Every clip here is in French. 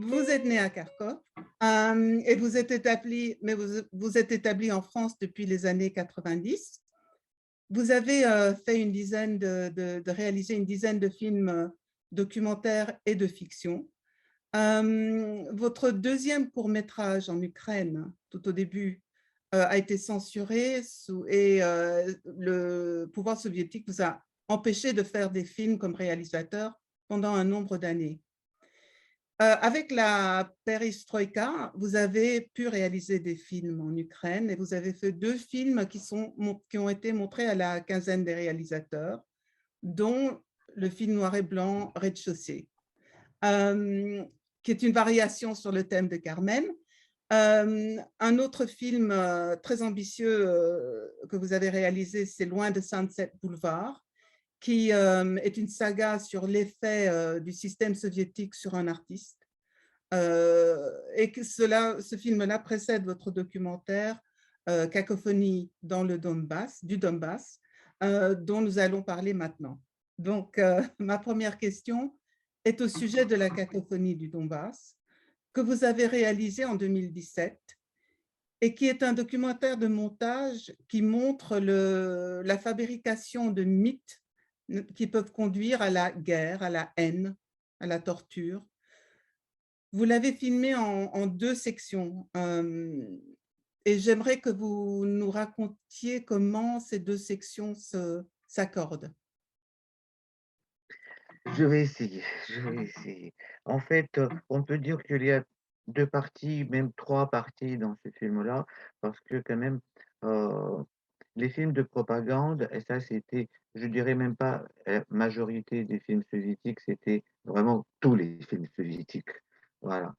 vous êtes né à Kharkov et vous êtes établi, mais vous êtes établi en France depuis les années 90. Vous avez fait une dizaine réalisé une dizaine de films documentaires et de fiction. Votre deuxième court-métrage en Ukraine, tout au début, a été censuré et le pouvoir soviétique vous a empêché de faire des films comme réalisateur pendant un nombre d'années. Avec la perestroïka, vous avez pu réaliser des films en Ukraine et vous avez fait deux films qui ont été montrés à la quinzaine des réalisateurs, dont le film noir et blanc Rez-de-chaussée, qui est une variation sur le thème de Carmen. Un autre film très ambitieux que vous avez réalisé, c'est Loin de Sunset Boulevard, qui est une saga sur l'effet du système soviétique sur un artiste. Et que ce film-là précède votre documentaire Cacophonie dans le Donbass, du Donbass, dont nous allons parler maintenant. Donc, ma première question est au sujet de la cacophonie du Donbass, que vous avez réalisé en 2017 et qui est un documentaire de montage qui montre la fabrication de mythes qui peuvent conduire à la guerre, à la haine, à la torture. Vous l'avez filmé en deux sections et j'aimerais que vous nous racontiez comment ces deux sections s'accordent. Je vais essayer, je vais essayer. En fait, on peut dire qu'il y a 2 parties, même 3 parties dans ce film-là, parce que quand même, heu, les films de propagande et ça c'était, je dirais même pas la majorité des films soviétiques, c'était vraiment tous les films soviétiques. Voilà.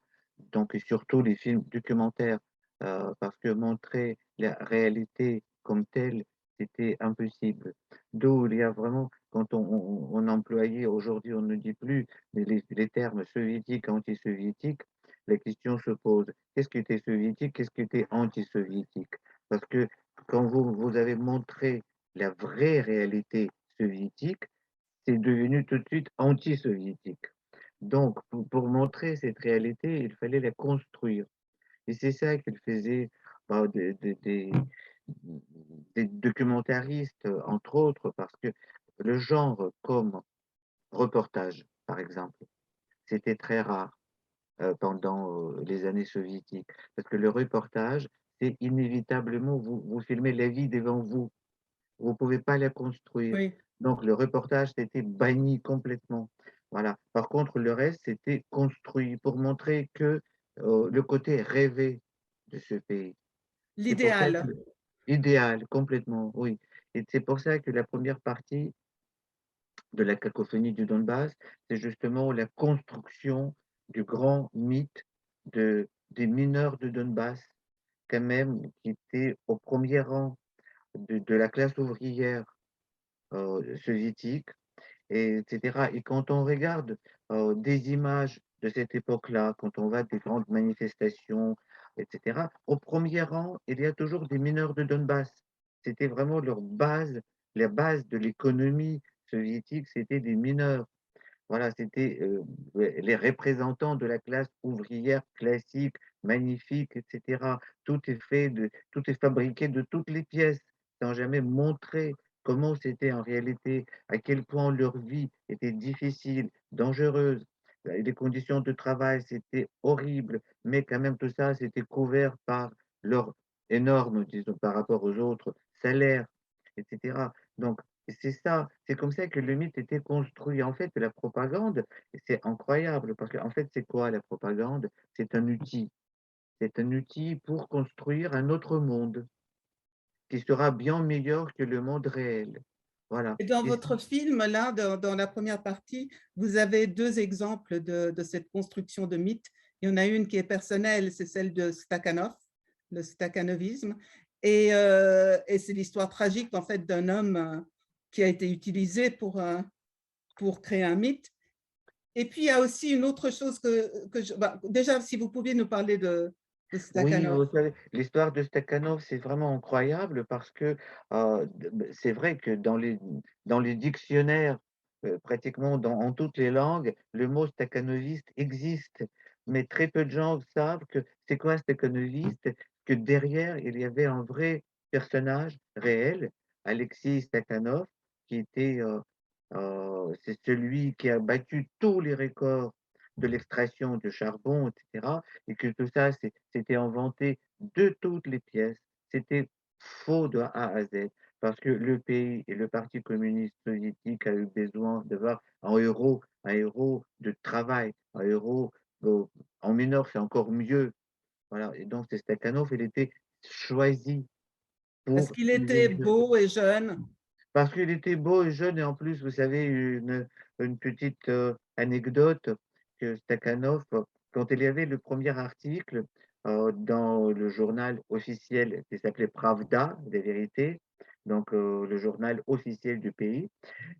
Donc et surtout les films documentaires, parce que montrer la réalité comme telle, c'était impossible. D'où il y a vraiment quand on employait aujourd'hui, on ne dit plus, mais les termes soviétiques, anti-soviétiques, la question se pose: qu'est-ce qui était soviétique? Qu'est-ce qui était anti-soviétique? Parce que quand vous avez montré la vraie réalité soviétique, c'est devenu tout de suite anti-soviétique. Donc pour montrer cette réalité, il fallait la construire et c'est ça qu'il faisait, bah, des documentaristes, entre autres, parce que le genre comme reportage, par exemple, c'était très rare, pendant, les années soviétiques. Parce que le reportage, c'est inévitablement vous filmez la vie devant vous. Vous pouvez pas la construire. Oui, Donc le reportage, c'était banni complètement. Voilà. Par contre, le reste, c'était construit pour montrer que, le côté rêvé de ce pays. C'est pour ça que l'idéal. idéal, complètement, oui. Et c'est pour ça que la première partie de la cacophonie du Donbass, c'est justement la construction du grand mythe des mineurs de Donbass, quand même, qui étaient au premier rang de la classe ouvrière soviétique, et etc. Et quand on regarde des images de cette époque-là, quand on va à des grandes manifestations, etc., au premier rang, il y a toujours des mineurs de Donbass. C'était vraiment leur base, la base de l'économie soviétique, c'était des mineurs. Voilà, c'était ouais, les représentants de la classe ouvrière classique, magnifique, etc. Tout est fabriqué de toutes les pièces, sans jamais montrer comment c'était en réalité, à quel point leur vie était difficile, dangereuse. Les conditions de travail, c'était horrible, mais quand même tout ça, c'était couvert par leur énorme, disons, par rapport aux autres, salaires, etc. Donc, c'est ça, c'est comme ça que le mythe était construit. En fait, la propagande, c'est incroyable parce qu'en fait, c'est quoi la propagande? C'est un outil. C'est un outil pour construire un autre monde qui sera bien meilleur que le monde réel. Voilà. Et dans Et votre film, là, dans la première partie, vous avez deux exemples de cette construction de mythe. Il y en a une qui est personnelle, c'est celle de Stakhanov, le stakhanovisme. Et c'est l'histoire tragique, en fait, d'un homme qui a été utilisé pour créer un mythe. Et puis, il y a aussi une autre chose déjà, si vous pouviez nous parler de oui, Stakhanov. vous savez, l'histoire de Stakhanov, c'est vraiment incroyable parce que c'est vrai que dans les dictionnaires, pratiquement en toutes les langues, le mot stakhanoviste existe. mais très peu de gens savent que c'est quoi Stakhanoviste, que derrière, il y avait un vrai personnage réel, Alexis Stakhanov, qui était, c'est celui qui a battu tous les records de l'extraction de charbon, et cetera, et que tout ça, c'était inventé de toutes les pièces. C'était faux de A à Z, parce que le pays et le Parti communiste soviétique a eu besoin d'avoir un héros de travail, un héros, en mineur, c'est encore mieux. Voilà, et donc c'est Stakhanov, il était choisi Parce pour qu'il était livrer beau et jeune. parce qu'il était beau et jeune et en plus, vous savez, une petite, anecdote que Stakhanov, quand il y avait le premier article, dans le journal officiel qui s'appelait Pravda, La Vérité, donc le journal officiel du pays,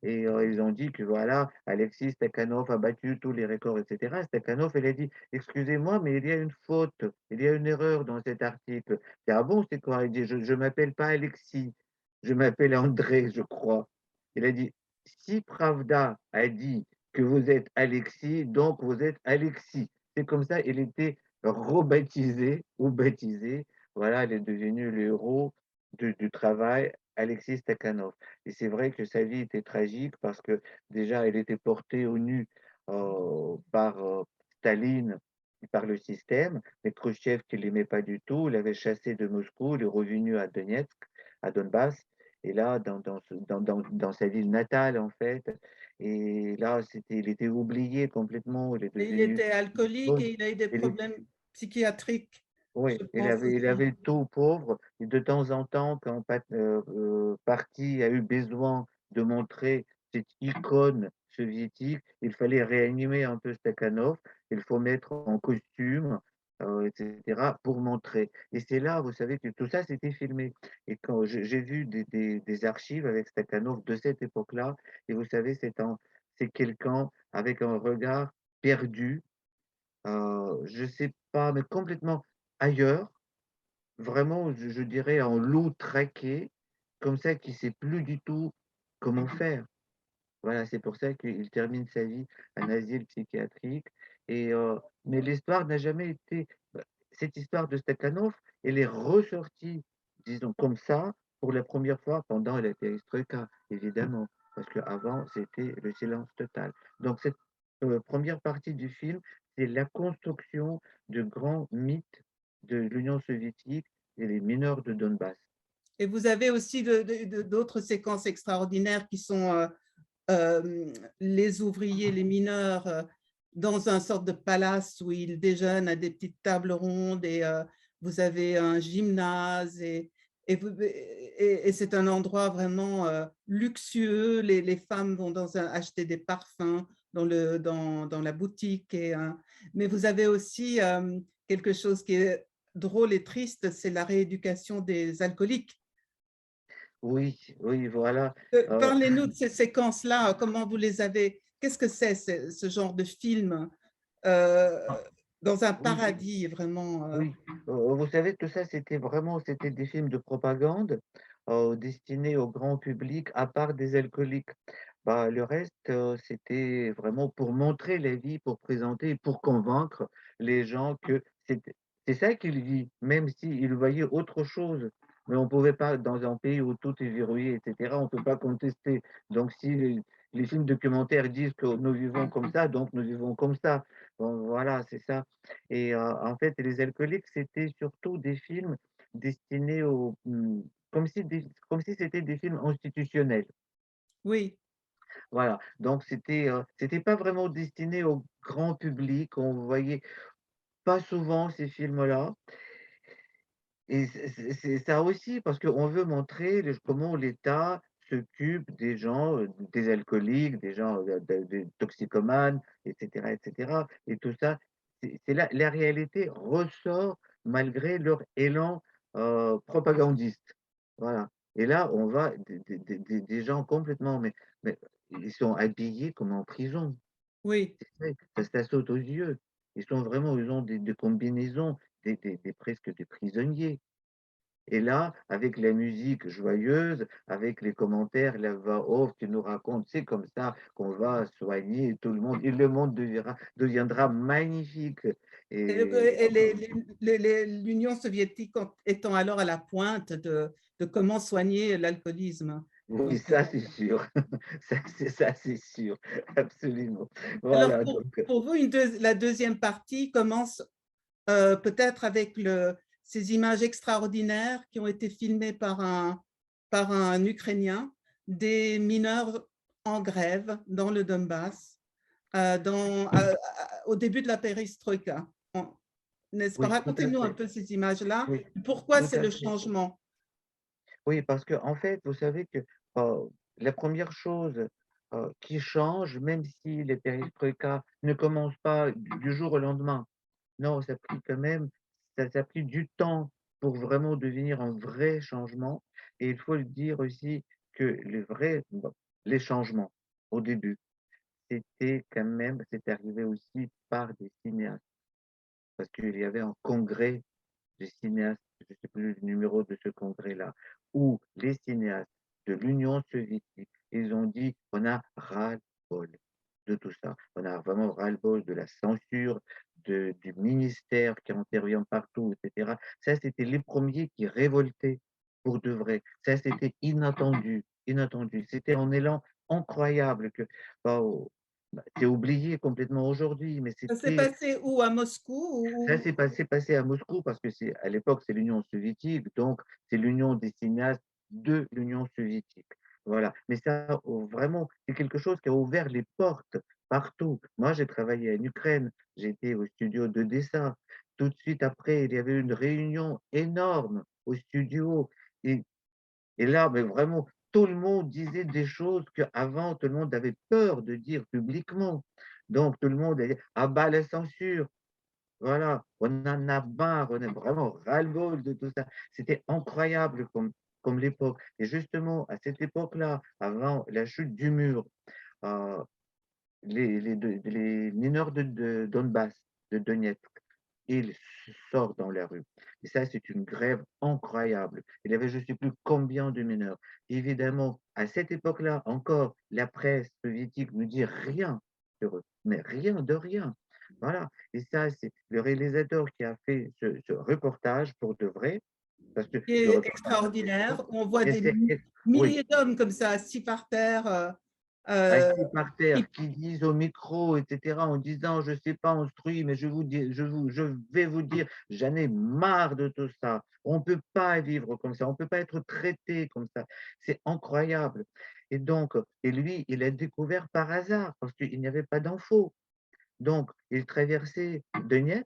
et ils ont dit que voilà, Alexis Stakhanov a battu tous les records, et cetera. Stakhanov, il a dit: «Excusez-moi, mais il y a une faute, il y a une erreur dans cet article». C'est «Ah bon, c'est quoi?» Il dit: «Je m'appelle pas Alexis, je m'appelle André, je crois». Il a dit: «Si Pravda a dit que vous êtes Alexis, donc vous êtes Alexis». C'est comme ça, il était rebaptisé ou baptisé. Voilà, il est devenu le héros du travail, Alexis Stakhanov. Et c'est vrai que sa vie était tragique parce que déjà, elle était portée au nu par Staline et par le système, mais Khrouchtchev qui ne l'aimait pas du tout, l'avait chassé de Moscou, il est revenu à Donetsk, à Donbass, et là, dans sa ville natale, en fait, et là, il était oublié complètement, il est Et il devenu était alcoolique et il a eu des il problèmes psychiatriques, oui, je pense il aussi. avait tout pauvre et de temps en temps, quand Parti a eu besoin de montrer cette icône soviétique, il fallait réanimer un peu Stakhanov, il faut mettre en costume, et cetera, pour montrer. Et c'est là, vous savez, que tout ça, c'était filmé. Et quand j'ai vu des archives avec Stakhanov de cette époque-là, et vous savez, c'est quelqu'un avec un regard perdu, je sais pas, mais complètement ailleurs. Vraiment, je dirais en loup traqué, comme ça, qui sait plus du tout comment faire. Voilà, c'est pour ça qu'il termine sa vie en asile psychiatrique et mais l'histoire n'a jamais été cette histoire de Stakhanov, elle est ressortie, disons comme ça, pour la première fois pendant la perestroïka, évidemment, parce qu'avant, c'était le silence total. Donc cette, 1re partie du film, c'est la construction du grand mythe de l'Union soviétique et les mineurs de Donbass. Et vous avez aussi d'autres séquences extraordinaires qui sont les ouvriers, les mineurs, dans un sorte de palace où ils déjeunent à des petites tables rondes et vous avez un gymnase et c'est un endroit vraiment luxueux. Les femmes vont acheter des parfums dans la boutique. Mais vous avez aussi quelque chose qui est drôle et triste, c'est la rééducation des alcooliques. Oui, oui, voilà. Parlez-nous de ces séquences-là, comment vous les avez, qu'est-ce que c'est ce genre de film euh, dans un Oui, paradis vraiment oui, vous savez, tout ça, c'était des films de propagande, destinés au grand public, à part des alcooliques. Bah, le reste, c'était vraiment pour montrer la vie, pour présenter, pour convaincre les gens que c'est ça qu'ils vivent, même s'ils voyaient autre chose. Mais on pouvait pas, dans un pays où tout est verrouillé, et cetera, on peut pas contester. Donc si les films documentaires disent que nous vivons comme ça, donc nous vivons comme ça. Bon, voilà, c'est ça. Et en fait, les alcooliques, c'était surtout des films destinés comme si c'était des films institutionnels. Oui, Voilà, donc c'était pas vraiment destiné au grand public. On voyait pas souvent ces films-là et c'est ça aussi parce qu'on veut montrer comment l'État s'occupe des gens, des alcooliques, des gens, des toxicomanes, et cetera et tout ça, c'est la réalité ressort malgré leur élan, propagandiste. Voilà et là, on voit des gens complètement mais ils sont habillés comme en prison. oui. C'est vrai, ça saute aux yeux. Ils ont des combinaisons, presque des prisonniers. Et là, avec la musique joyeuse, avec les commentaires, la voix off qui nous raconte, c'est comme ça qu'on va soigner tout le monde et le monde deviendra magnifique. Et Et l'Union soviétique étant alors à la pointe de comment soigner l'alcoolisme. oui, Donc, ça c'est sûr. Ça, c'est sûr. Absolument. alors, Voilà. Donc, pour vous, la deuxième partie commence peut-être avec ces images extraordinaires qui ont été filmées par un Ukrainien, des mineurs en grève dans le Donbass, au début de la perestroïka. N'est-ce pas? oui, tout à Racontez-nous un fait. peu ces images-là. Oui, Pourquoi tout c'est à le fait. changement? Oui, parce que en fait, vous savez que la première chose qui change, même si les perestroïka ne commencent pas du jour au lendemain, non, ça a pris quand même, ça a pris du temps pour vraiment devenir un vrai changement. Et il faut le dire aussi que bon, les changements au début, c'était arrivé aussi par des cinéastes, parce qu'il y avait un congrès des cinéastes, je ne sais plus le numéro de ce congrès-là, où les cinéastes de l'Union soviétique, ils ont dit: «On a ras-le-bol de tout ça. On a vraiment ras-le-bol de la censure, du ministère qui intervient partout» et cetera. Ça, c'était les premiers qui révoltaient pour de vrai. Ça, c'était inattendu, inattendu. C'était un élan incroyable que, bah, c'est oublié complètement aujourd'hui, mais Ça s'est c'était passé où? À Moscou ça s'est passé à Moscou parce que à l'époque, c'est l'Union soviétique, donc c'est l'union des cinéastes de l'Union soviétique. Voilà. Mais ça, vraiment, c'est quelque chose qui a ouvert les portes partout. Moi, j'ai travaillé en Ukraine, j'étais au studio de dessin. Tout de suite après, il y avait une réunion énorme au studio. Et, et là, mais vraiment, tout le monde disait des choses qu'avant, tout le monde avait peur de dire publiquement. Donc, tout le monde a dit: «Ah bah, la censure!» Voilà, on en a marre, on est vraiment ras-le-bol de tout ça. C'était incroyable comme l'époque. Et justement, à cette époque-là, avant la chute du mur, heu, les mineurs de Donbass, de Donetsk, ils sortent dans la rue. Et ça, c'est une grève incroyable. Il y avait je ne sais plus combien de mineurs. Évidemment, à cette époque-là, encore, la presse soviétique ne dit rien sur eux, mais rien de rien. Voilà. Et ça, c'est le réalisateur qui a fait ce reportage pour de vrai, parce que qui le est reportage, extraordinaire, où on voit et des c'est, oui, milliers d'hommes comme ça, assis par terre, euh, assis par qui- terre, qui disent au micro, et cetera, en disant: «Je sais pas instruit, mais je vais vous dire, j'en ai marre de tout ça. On peut pas vivre comme ça, on peut pas être traité comme ça». C'est incroyable. Et donc lui, il a découvert par hasard parce qu'il n'y avait pas d'infos. Donc il traversait Donetsk,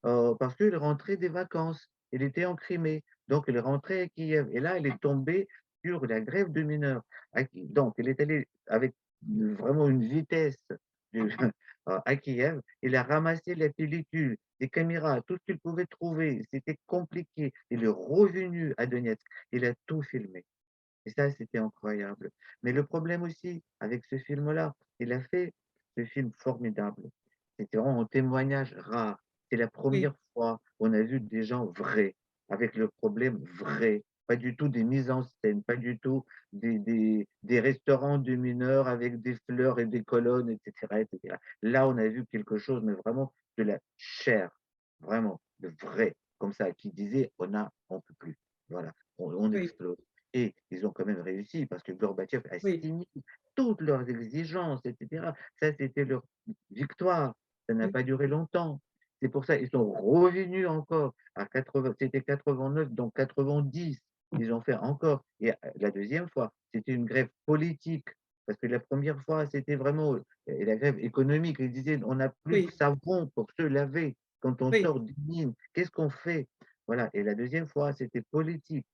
parce qu'il rentrait des vacances. Il était en Crimée, donc il est rentré à Kiev et là, il est tombé sur la grève de mineurs. Donc il est allé avec vraiment une vitesse de à Kiev, il a ramassé la pellicule, les caméras, tout ce qu'il pouvait trouver. C'était compliqué. Il est revenu à Donetsk, il a tout filmé et ça, c'était incroyable. Mais le problème aussi avec ce film-là, il a fait ce film formidable. C'était vraiment un témoignage rare. C'est la oui, première fois où on a vu des gens vrais, avec le problème vrai. Pas du tout des mises en scène, pas du tout des restaurants de mineurs avec des fleurs et des colonnes, etc., etc. Là, on a vu quelque chose, mais vraiment de la chair, vraiment, de vrai, comme ça, qui disait, on peut plus. Voilà, on oui, explose. Et ils ont quand même réussi parce que Gorbatchev a oui, signé toutes leurs exigences, et cetera. Ça, c'était leur victoire. Ça n'a oui, pas duré longtemps. C'est pour ça ils sont revenus encore à 80, c'était 89, donc 90, ils ont fait encore. Et la deuxième fois, c'était une grève politique. Parce que la première fois, c'était vraiment la grève économique. Ils disaient, on n'a plus de oui, savon pour se laver quand on oui. sort des mines. Qu'est-ce qu'on fait? Voilà. Et la deuxième fois, c'était politique.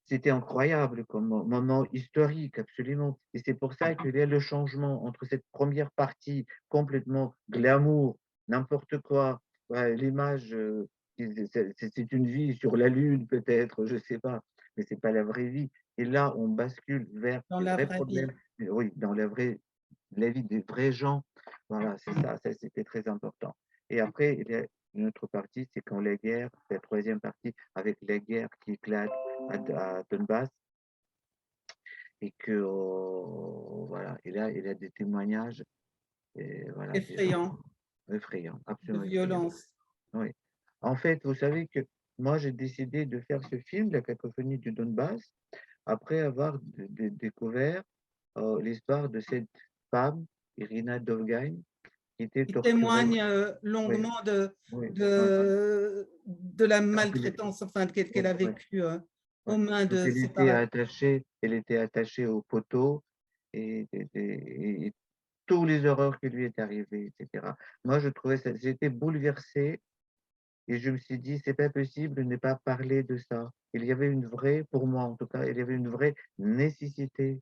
C'était incroyable comme moment historique, absolument. Et c'est pour ça qu'il y a le changement entre cette première partie complètement glamour, n'importe quoi, ouais, l'image, c'est une vie sur la lune peut-être, je sais pas, mais c'est pas la vraie vie. Et là, on bascule vers Dans des la vrais vraie vie. problèmes, oui, dans la vie des vrais gens. Voilà, c'est ça, ça c'était très important. Et après, Une autre partie, c'est quand la guerre, la troisième partie, avec la guerre qui éclate à Donbass et que, voilà, et là, il y a des témoignages, et voilà, des gens Effrayant, effrayants, de absolument effrayants. violence. Oui. En fait, vous savez que moi, j'ai décidé de faire ce film, La cacophonie du Donbass, après avoir découvert l'histoire de cette femme, Irina Dovgaï, qui était Il torturée. témoigne Oui, longuement oui, oui. de la Quand elle, maltraitance enfin, qu'elle oui, a oui, vécue oui. aux mains Quand de séparateurs. elle était attachée au poteau et tous les horreurs qui lui est arrivées, etc. Moi, je trouvais ça, j'étais bouleversé et je me suis dit, c'est pas possible de ne pas parler de ça. Il y avait une vraie, pour moi en tout cas, il y avait une vraie nécessité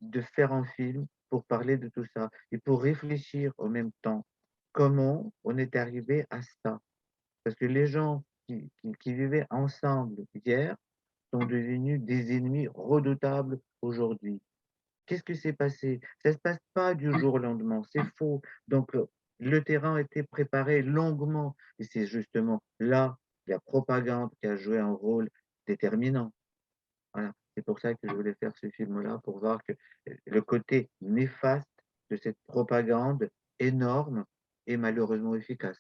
de faire un film pour parler de tout ça et pour réfléchir en même temps comment on est arrivé à ça. Parce que les gens qui vivaient ensemble hier sont devenus des ennemis redoutables aujourd'hui. Qu'est-ce qui s'est passé? Ça ne se passe pas du jour au lendemain, c'est faux. Donc, le terrain a été préparé longuement et c'est justement là la propagande qui a joué un rôle déterminant. Voilà, c'est pour ça que je voulais faire ce film-là, pour voir que le côté néfaste de cette propagande énorme et malheureusement efficace.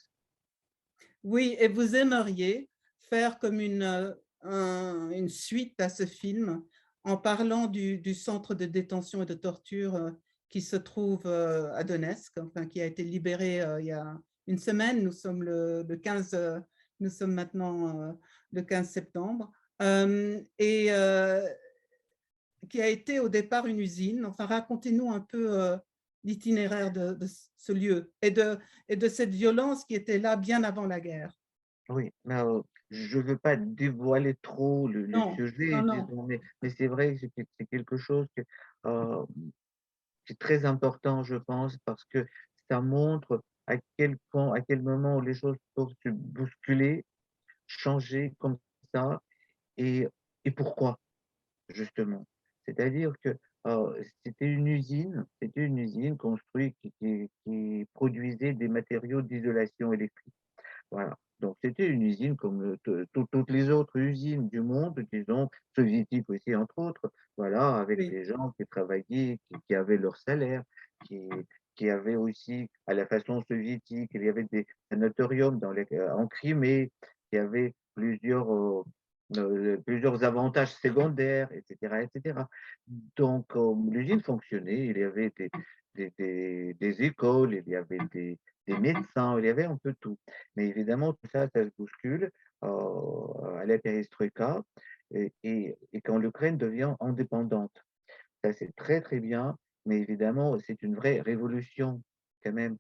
Oui, et vous aimeriez faire comme une suite à ce film en parlant du centre de détention et de torture qui se trouve à Donetsk, enfin, qui a été libéré il y a une semaine. Nous sommes le 15, nous sommes maintenant le 15 septembre, et qui a été au départ une usine. Enfin, racontez-nous un peu l'itinéraire de ce lieu et de cette violence qui était là bien avant la guerre. Oui, mais je ne veux pas dévoiler trop le Non, non, sujet, non. disons, mais c'est vrai que c'est quelque chose euh, qui est très important, je pense, parce que ça montre à quel point, à quel moment les choses peuvent se bousculer, changer comme ça, et, et pourquoi, justement. C'est-à-dire que c'était une usine construite qui produisait des matériaux d'isolation électrique. Voilà. Donc, c'était une usine comme toutes les autres usines du monde, disons, soviétiques aussi, entre autres, voilà, avec Oui. des gens qui travaillaient, qui avaient leur salaire, qui, qui avaient aussi, à la façon soviétique, il y avait des sanatoriums en Crimée, qui avaient plusieurs avantages secondaires, etc., etc. Donc, l'usine fonctionnait, il y avait des écoles, il y avait des médecins, il y avait un peu tout. Mais évidemment, tout ça, ça se bouscule à la perestroïka et quand l'Ukraine devient indépendante. Ça, c'est très, très bien, mais évidemment, c'est une vraie révolution quand même.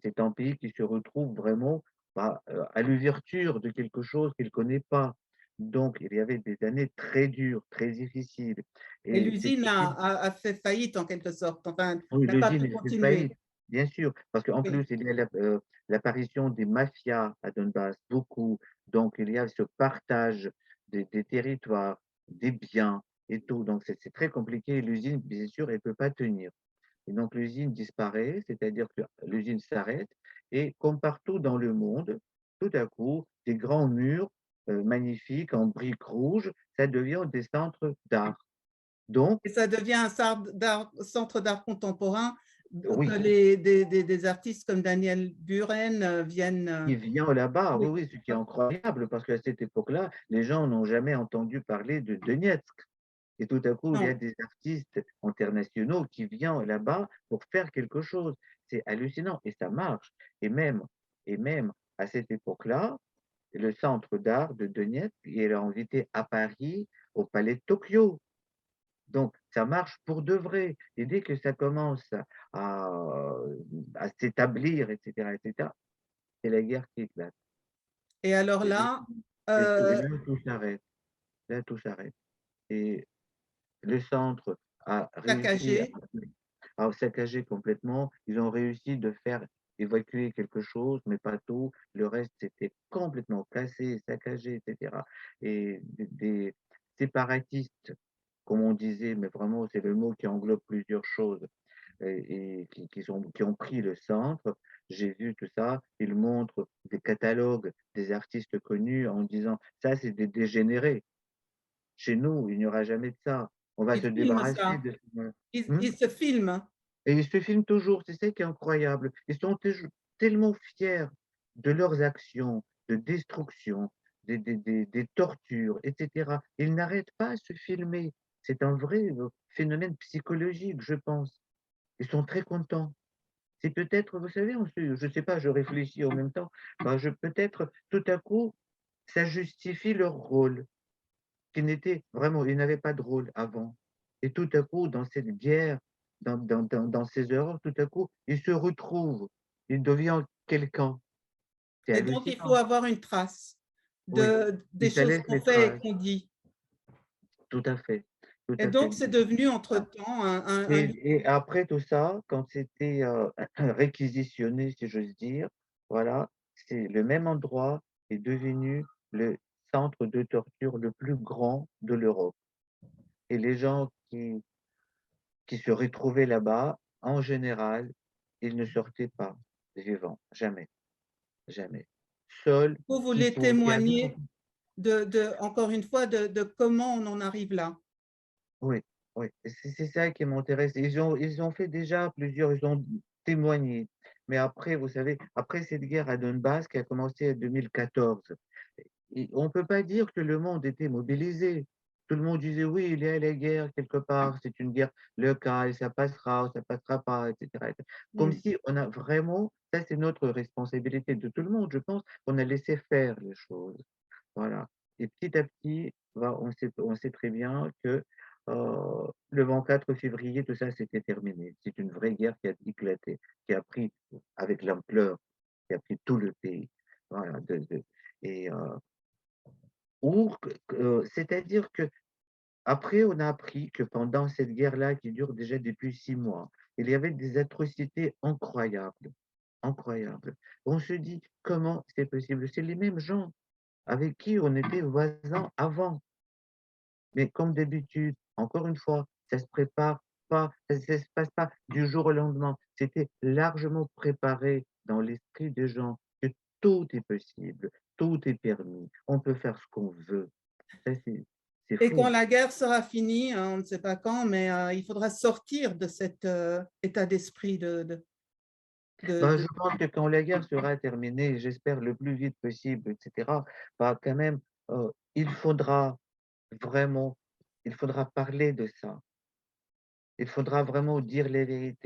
C'est un pays qui se retrouve vraiment à l'ouverture de quelque chose qu'il ne connaît pas. Donc, il y avait des années très dures, très difficiles. Et Et cette l'usine usine, a fait faillite en quelque sorte. Enfin, oui, n'a pas l'usine, pu elle fait continuer. faillite, bien sûr, parce qu'en Oui. plus, il y a l'apparition des mafias à Donbass, beaucoup. Donc, il y a ce partage des territoires, des biens et tout. Donc, c'est très compliqué. L'usine, bien sûr, elle ne peut pas tenir. Et donc, l'usine disparaît, c'est-à-dire que l'usine s'arrête. Et comme partout dans le monde, tout à coup, des grands murs magnifiques en briques rouges, ça devient des centres d'art. Donc, Et ça devient un centre d'art contemporain que oui, des artistes comme Daniel Buren viennent. qui vient là-bas, oui, Oui. oui, ce qui est incroyable, parce qu'à cette époque-là, les gens n'ont jamais entendu parler de Donetsk. Et tout à coup, il y a Non. des artistes internationaux qui viennent là-bas pour faire quelque chose. C'est hallucinant et ça marche. Et même à cette époque-là, le centre d'art de Donetsk, il est invité à Paris, au Palais de Tokyo. Donc, ça marche pour de vrai. Et dès que ça commence à, à s'établir, etc., c'est la guerre qui éclate. Et alors Et là, et euh, là, tout s'arrête. Là, tout s'arrête. Et le centre a réussi saccagé. à saccager complètement. Ils ont réussi de faire évacuer quelque chose, mais pas tout. Le reste, c'était complètement cassé, saccagé, etc. Et des séparatistes, comme on disait, mais vraiment, c'est le mot qui englobe plusieurs choses. qui ont pris le centre. J'ai vu tout ça. Ils montrent des catalogues des artistes connus en disant: «Ça, c'est des dégénérés. Chez nous, il n'y aura jamais de ça. On va Ils se filment débarrasser ça, de ce». Mmh? ils se filment. Et ils se filment toujours, c'est ça qui est incroyable. Ils sont tellement fiers de leurs actions de destruction, des tortures, et cetera. Ils n'arrêtent pas à se filmer. C'est un vrai, phénomène psychologique, je pense. Ils sont très contents. C'est peut-être, vous savez, je sais pas, je réfléchis en même temps, peut-être tout à coup, ça justifie leur rôle, qui n'était vraiment, ils n'avaient pas de rôle avant. Et tout à coup, dans cette guerre, dans ces horreurs, tout à coup, ils se retrouvent, ils deviennent quelqu'un. C'est Et donc, il faut hallucinant. avoir une trace Oui, et des ça choses laisse qu'on les fait et traces. qu'on dit. Tout à fait, tout Et à fait. donc, c'est devenu Voilà. entre-temps un lieu. Et après tout ça, quand c'était, réquisitionné, si j'ose dire, voilà, c'est le même endroit est devenu le centre de torture le plus grand de l'Europe. Et les gens qui se retrouvaient là-bas, en général, ils ne sortaient pas vivants, jamais, jamais. Seuls, Vous qui voulez pour qui avaient témoigner encore une fois, de comment on en arrive là. oui, oui, et c'est ça qui m'intéresse. Ils ont fait déjà plusieurs, ils ont témoigné. Mais après, vous savez, après cette guerre à Donbass qui a commencé en 2014, et on ne peut pas dire que le monde était mobilisé. Tout le monde disait: «Oui, il y a la guerre quelque part, c'est une guerre locale, ça passera pas», et cetera. Comme Mmh. si on a vraiment, ça c'est notre responsabilité de tout le monde, je pense, on a laissé faire les choses. Voilà, et petit à petit, on sait très bien que, le 24 février, tout ça, c'était terminé. C'est une vraie guerre qui a éclaté, qui a pris avec l'ampleur, qui a pris tout le pays. Voilà, et ou c'est-à-dire qu'après, on a appris que pendant cette guerre-là, qui dure déjà depuis 6 mois, il y avait des atrocités incroyables, incroyables. On se dit: «Comment c'est possible?» C'est les mêmes gens avec qui on était voisins avant. Mais comme d'habitude, encore une fois, ça se prépare pas, ça se passe pas du jour au lendemain. C'était largement préparé dans l'esprit des gens que tout est possible, tout est permis, on peut faire ce qu'on veut. Ça, c'est Et quand fou. la guerre sera finie, hein, on ne sait pas quand, mais il faudra sortir de cet, état d'esprit Ben, de je pense que quand la guerre sera terminée, j'espère le plus vite possible, et cetera, bah, quand même, il faudra vraiment, il faudra parler de ça. Il faudra vraiment dire heu,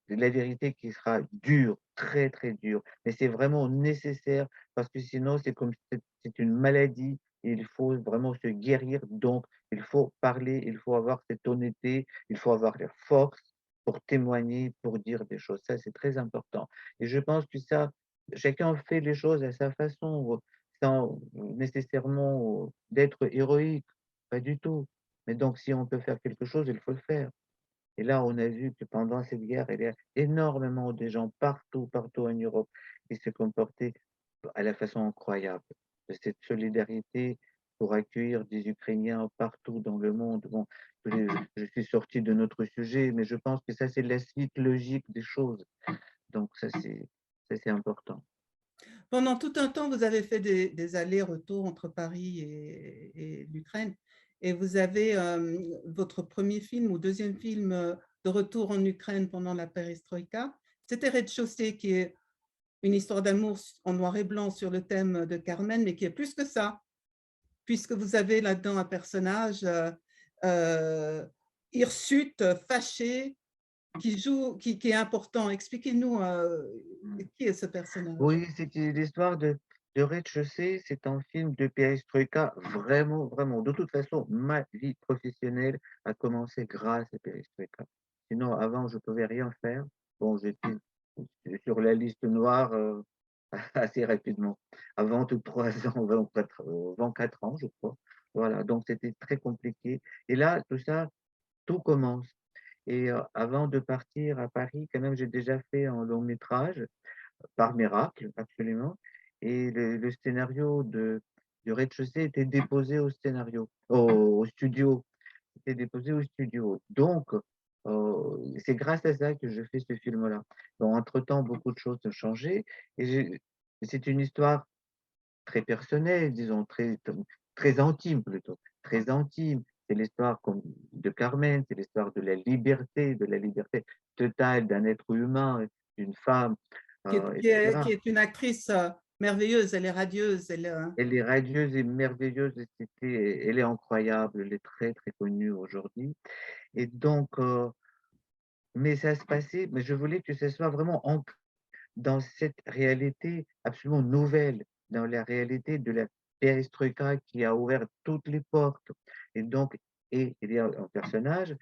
la vérité qui sera dure, très, très dure, mais c'est vraiment nécessaire parce que sinon c'est comme c'est une maladie et il faut vraiment se guérir, donc il faut parler, il faut avoir cette honnêteté, il faut avoir la force pour témoigner, pour dire des choses. Ça, c'est très important et je pense que ça, chacun fait les choses à sa façon, sans nécessairement d'être héroïque, pas du tout. Mais donc si on peut faire quelque chose, il faut le faire. Et là, on a vu que pendant cette guerre, il y a énormément de gens partout, partout en Europe qui se comportaient à la façon incroyable. De cette solidarité pour accueillir des Ukrainiens partout dans le monde. Bon, je suis sorti de notre sujet, mais je pense que ça, c'est la suite logique des choses. Donc ça, c'est important. pendant tout un temps, vous avez fait des allers-retours entre Paris et l'Ukraine et vous avez, votre premier film ou deuxième film, de retour en Ukraine pendant la perestroïka, c'était Rez-de-chaussée qui est une histoire d'amour en noir et blanc sur le thème de Carmen, mais qui est plus que ça, puisque vous avez là-dedans un personnage, heu, hirsute, fâché, qui est important. Expliquez-nous, qui est ce personnage? Oui, c'était l'histoire de Rez-de-chaussée. C'est un film de perestroïka, vraiment, vraiment. De toute façon, ma vie professionnelle a commencé grâce à perestroïka. Sinon, avant, je pouvais rien faire. Bon, j'étais sur la liste noire, assez rapidement. Avant tout 3 ans, 24 ans, je crois. Voilà, donc c'était très compliqué et là, tout ça, tout commence et avant de partir à Paris, quand même, j'ai déjà fait un long métrage par miracle, absolument. Et le scénario du rez-de-chaussée était déposé au studio. Était déposé au studio. Donc, C'est grâce à ça que je fais ce film-là. Bon, entre-temps, beaucoup de choses ont changé et c'est une histoire très personnelle, disons, très intime plutôt, très intime. C'est l'histoire de Carmen, c'est l'histoire de la liberté totale d'un être humain, d'une femme, Qui etc. est une actrice merveilleuse, elle est radieuse. Elle est radieuse et merveilleuse, elle est incroyable, elle est très, très connue aujourd'hui. Et donc, mais ça se passait, mais je voulais que ce soit vraiment ancré dans cette réalité absolument nouvelle, dans la réalité de la perestroïka qui a ouvert toutes les portes. Et donc, il y a un personnage,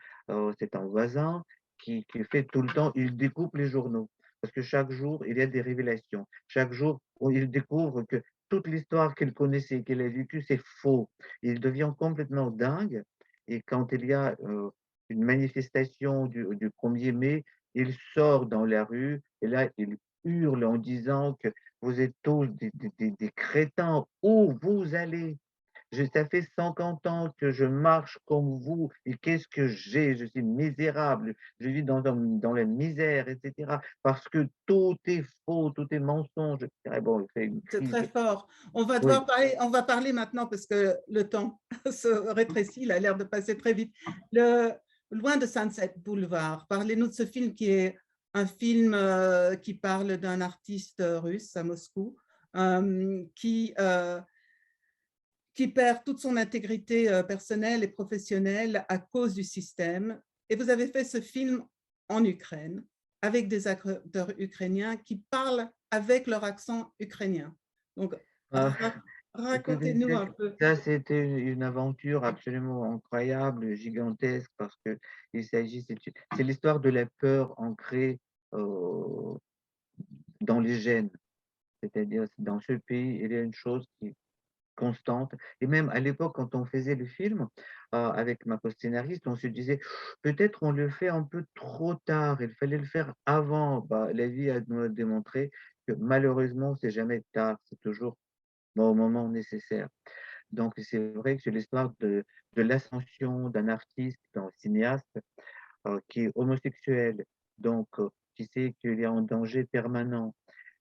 c'est un voisin qui fait tout le temps, il découpe les journaux. Parce que chaque jour, il y a des révélations. Chaque jour, il découvre que toute l'histoire qu'il connaissait, qu'il a vécue, c'est faux. Il devient complètement dingue. Et quand il y a une manifestation du 1er mai, il sort dans la rue et là, il hurle en disant que vous êtes tous des crétins, où vous allez? Ça fait 50 ans que je marche comme vous et qu'est-ce que j'ai? Je suis misérable, je vis dans la misère, etc. Parce que tout est faux, tout est mensonge, etc. Bon, il fait une C'est crise. très fort. Oui. On va parler maintenant parce que le temps se rétrécit, il a l'air de passer très vite. Loin de Sunset Boulevard, parlez-nous de ce film qui est un film qui parle d'un artiste russe à Moscou qui perd toute son intégrité personnelle et professionnelle à cause du système. Et vous avez fait ce film en Ukraine avec des acteurs ukrainiens qui parlent avec leur accent ukrainien. Donc, Ah, écoutez, racontez-nous un peu. ça, c'était une aventure absolument incroyable, gigantesque, parce que c'est l'histoire de la peur ancrée euh, dans les gènes. C'est-à-dire, dans ce pays, il y a une chose qui est constante. Et même à l'époque, quand on faisait le film, avec ma co-scénariste, on se disait, peut-être on le fait un peu trop tard, il fallait le faire avant. Bah, la vie nous a démontré que malheureusement, c'est jamais tard, c'est toujours au moment nécessaire. Donc, c'est vrai que c'est l'histoire de l'ascension d'un artiste, d'un cinéaste qui est homosexuel, donc qui sait qu'il y a un danger permanent,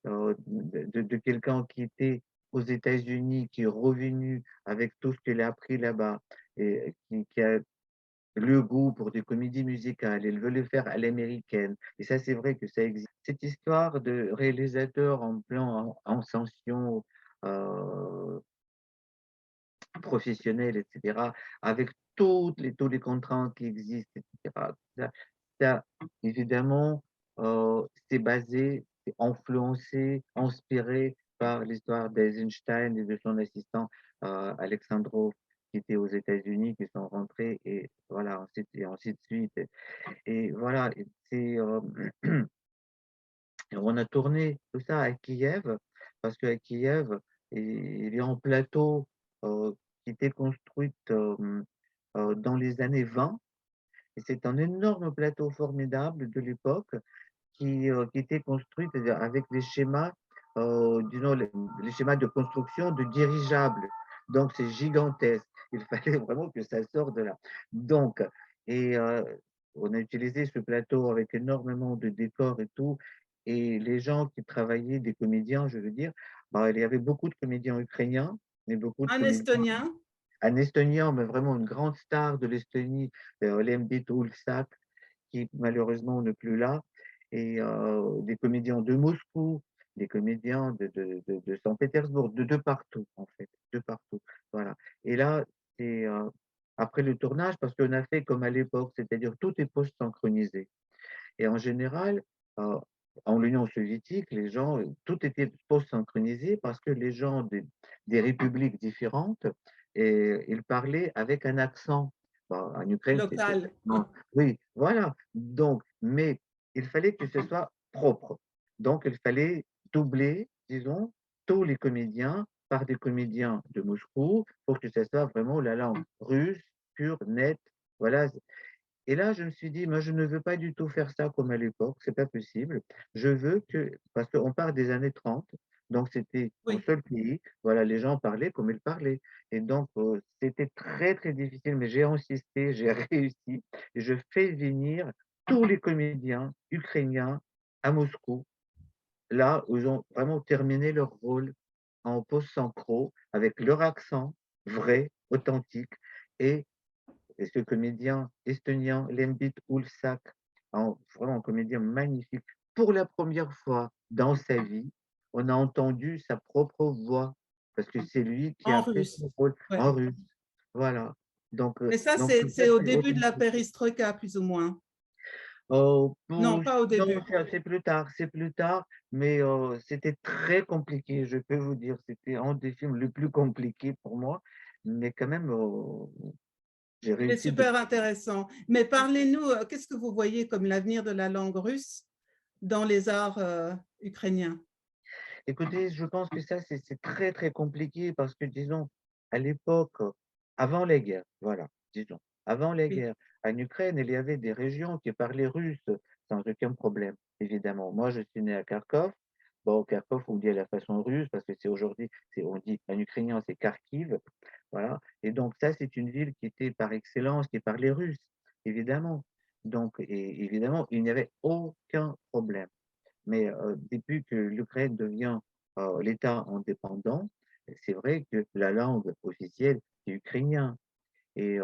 de quelqu'un qui était aux États-Unis, qui est revenu avec tout ce qu'il a appris là-bas et qui a le goût pour des comédies musicales, il veut le faire à l'américaine. Et ça, c'est vrai que ça existe. Cette histoire de réalisateur en plan en ascension professionnelle, etc., avec tous les contraintes qui existent, etc. Ça, évidemment, c'est basé, c'est influencé, inspiré par l'histoire d'Eisenstein et de son assistant Alexandrov, qui était aux États-Unis, qui sont rentrés, et voilà, ainsi de suite. Et voilà, on a tourné tout ça à Kiev, parce qu'à Kiev, il y a un plateau qui était construit dans les années 20, et c'est un énorme plateau formidable de l'époque qui était construit c'est-à-dire avec les schémas, disons, les schémas de construction de dirigeables. Donc, c'est gigantesque. Il fallait vraiment que ça sorte de là. Donc, et on a utilisé ce plateau avec énormément de décors et tout. Et les gens qui travaillaient, des comédiens, je veux dire, bah, il y avait beaucoup de comédiens ukrainiens, mais beaucoup de Un comédiens, Estonien, un Estonien, mais vraiment une grande star de l'Estonie, Lembit Ulfsak, qui malheureusement n'est plus là, et des comédiens de Moscou, des comédiens de Saint-Pétersbourg, de partout, en fait, de partout. Voilà. Et là, c'est après le tournage, parce qu'on a fait comme à l'époque, c'est-à-dire tout est post-synchronisé. Et en général, euh, en l'Union soviétique, les gens, tout était post-synchronisé parce que les gens des républiques différentes, et, ils parlaient avec un accent. Bon, en Ukraine, local. non. Oui, voilà. Donc, mais il fallait que ce soit propre. Donc, il fallait doubler, disons, tous les comédiens par des comédiens de Moscou pour que ce soit vraiment la langue russe, pure, nette. Voilà. Et là, je me suis dit, moi, je ne veux pas du tout faire ça comme à l'époque, c'est pas possible. Je veux que, parce qu'on part des années 30, donc c'était un Oui. seul pays, voilà, les gens parlaient comme ils parlaient. Et donc, c'était très, très difficile, mais j'ai insisté, j'ai réussi, et je fais venir tous les comédiens ukrainiens à Moscou, là où ils ont vraiment terminé leur rôle en post-synchro avec leur accent vrai, authentique et ce comédien estonien Lembit Ulsak, vraiment un comédien magnifique. Pour la première fois dans sa vie, on a entendu sa propre voix parce que c'est lui qui En a fait russe. son rôle Ouais. en russe. Voilà. Mais ça, Donc tout ça, c'est au c'est début de la authentique. perestroïka, plus ou moins. Pour Non, pas au non, début. c'est plus tard, mais c'était très compliqué, je peux vous dire. C'était un des films les plus compliqués pour moi, mais quand même, j'ai Il est réussi de. super intéressant. Mais parlez-nous, qu'est-ce que vous voyez comme l'avenir de la langue russe dans les arts ukrainiens? Écoutez, je pense que ça, c'est très, très compliqué parce que, disons, à l'époque, avant les guerres, voilà, disons, avant les Oui. guerres, en Ukraine, il y avait des régions qui parlaient russe sans aucun problème, évidemment. Moi, je suis né à Kharkov. Bon, Kharkov, on dit à la façon russe parce que c'est aujourd'hui, on dit en ukrainien, c'est Kharkiv, voilà. Et donc, ça, c'est une ville qui était par excellence, qui parlait russe, évidemment. Donc, et évidemment, il n'y avait aucun problème. Mais depuis que l'Ukraine devient l'État indépendant, c'est vrai que la langue officielle, c'est ukrainien. Et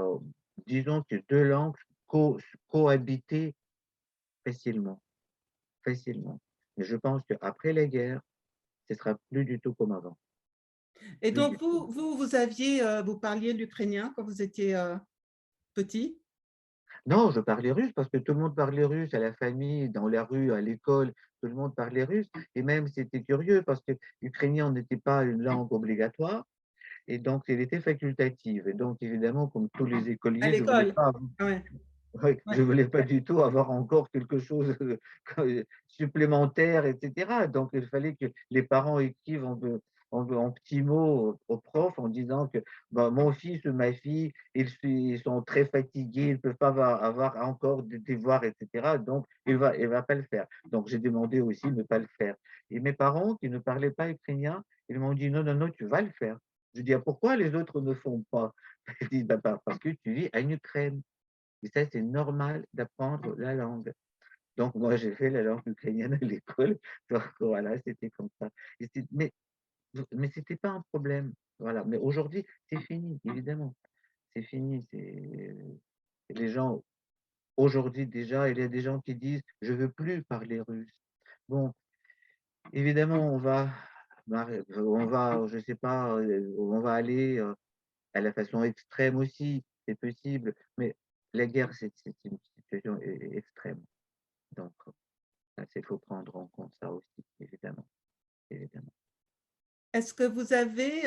disons que deux langues cohabitaient facilement, facilement. Mais je pense qu'après la guerre, ce sera plus du tout comme avant. Et Plus donc, du tout. vous parliez l'ukrainien quand vous étiez petit? Non, je parlais russe parce que tout le monde parlait russe à la famille, dans la rue, à l'école, tout le monde parlait russe. Et même, c'était curieux parce que l'ukrainien n'était pas une langue obligatoire. Et donc, elle était facultative. Et donc, évidemment, comme tous les À écoliers, l'école? Ouais, je ouais. voulais pas du tout avoir encore quelque chose supplémentaire, etc. Donc, il fallait que les parents écrivent en petits mots au prof en disant que bah, mon fils ou ma fille, ils sont très fatigués, ils ne peuvent pas avoir encore des devoirs, etc. Donc, il va pas le faire. Donc, j'ai demandé aussi de ne pas le faire. Et mes parents, qui ne parlaient pas ukrainien, ils m'ont dit non, non, non, tu vas le faire. Je dis, ah, pourquoi les autres ne font pas? Ils disent, bah, parce que tu vis en Ukraine. Et ça, c'est normal d'apprendre la langue. Donc, moi, j'ai fait la langue ukrainienne à l'école. Donc, voilà, c'était comme ça. Mais c'était pas un problème. Voilà. Mais aujourd'hui, c'est fini, évidemment. C'est fini. Les gens, aujourd'hui déjà, il y a des gens qui disent, je veux plus parler russe. Bon, évidemment, je sais pas, on va aller à la façon extrême aussi, c'est possible, mais la guerre, c'est une situation extrême. Donc, il faut prendre en compte ça aussi, évidemment, évidemment. Est-ce que vous avez,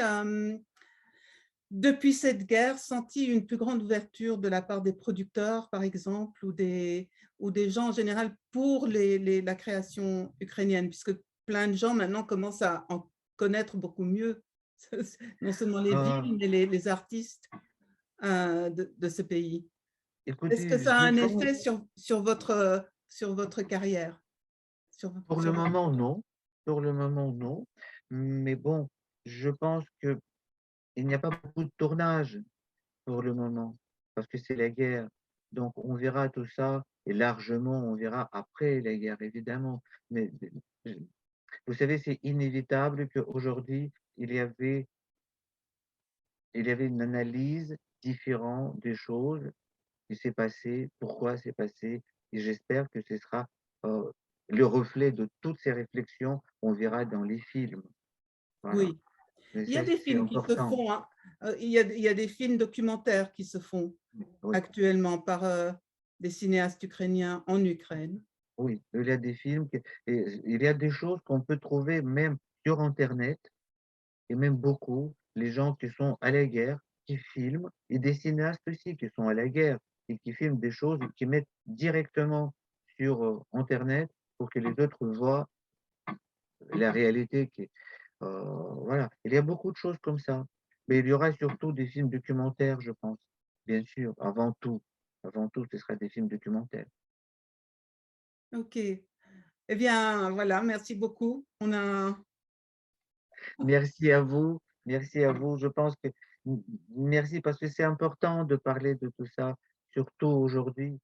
depuis cette guerre, senti une plus grande ouverture de la part des producteurs, par exemple, ou des gens en général pour la création ukrainienne, puisque plein de gens maintenant commencent à en connaître beaucoup mieux, non seulement les Euh, villes, mais les artistes de ce pays. Est-ce que Écoutez, ça a je un pense, effet sur votre carrière? pour le moment, non. Pour le moment, non. Mais bon, je pense que il n'y a pas beaucoup de tournage pour le moment, parce que c'est la guerre. Donc, on verra tout ça, et largement, on verra après la guerre, évidemment. Mais vous savez, c'est inévitable qu'aujourd'hui, il y avait une analyse différente des choses qui s'est passé, pourquoi c'est passé, et j'espère que ce sera euh, le reflet de toutes ces réflexions, on verra dans les films. Voilà. Oui. Mais Il y a ça, des c'est films qui se important. font, hein. Il y a des films documentaires qui se font Oui, actuellement par des cinéastes ukrainiens en Ukraine. oui. Il y a des films, et il y a des choses qu'on peut trouver même sur Internet, et même beaucoup, les gens qui sont à la guerre, qui filment, et des cinéastes aussi qui sont à la guerre, et qui filment des choses et qui mettent directement sur Internet pour que les autres voient la réalité voilà. Il y a beaucoup de choses comme ça. Mais il y aura surtout des films documentaires, je pense. Bien sûr, avant tout. Avant tout, ce sera des films documentaires. OK. Eh bien, voilà, merci beaucoup. On a Merci à vous. Merci à vous. Je pense que merci parce que c'est important de parler de tout ça, surtout aujourd'hui.